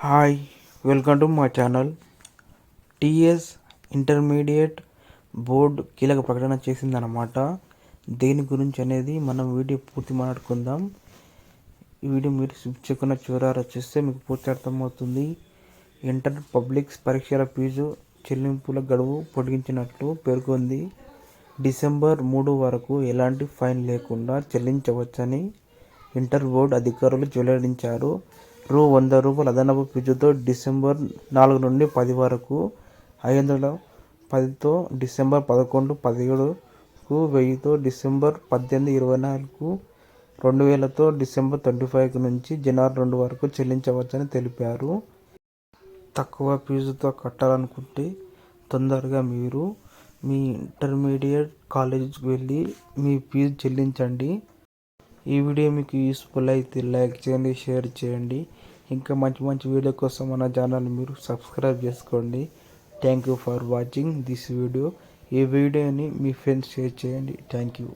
Hi, welcome to మా channel. TS intermediate board కీలక ప్రకటన చేసిందనమాట. దేని గురించి అనేది మనం వీడియో పూర్తి మాట్లాడుకుందాం. ఈ వీడియో మీరు చెక్కున్న చివరారా చేస్తే మీకు పూర్తి అర్థమవుతుంది. ఇంటర్ పబ్లిక్ పరీక్షల ఫీజు చెల్లింపుల గడువు పొడిగించినట్లు పేర్కొంది. డిసెంబర్ 3 వరకు ఎలాంటి ఫైన్ లేకుండా చెల్లించవచ్చని ఇంటర్ బోర్డు అధికారులు వెల్లడించారు. రూ. 100 అదనపు ఫీజుతో డిసెంబర్ 4 నుండి 10 వరకు, 510తో డిసెంబర్ 11, 17కు, 1000తో డిసెంబర్ 18, 24కు, 2000తో డిసెంబర్ 25 నుంచి జనవరి 2 వరకు చెల్లించవచ్చని తెలిపారు. తక్కువ ఫీజుతో కట్టాలనుకుంటే తొందరగా మీరు మీ ఇంటర్మీడియట్ కాలేజీకి వెళ్ళి మీ ఫీజు చెల్లించండి. ఈ వీడియో మీకు యూస్ఫుల్ అయితే లైక్ చేయండి, షేర్ చేయండి. ఇంకా మంచి వీడియో కోసం మన ఛానల్ మీరు సబ్స్క్రైబ్ చేసుకోండి. Thank you for watching this video. ఈ వీడియోని మీ ఫ్రెండ్స్ షేర్ చేయండి. Thank you.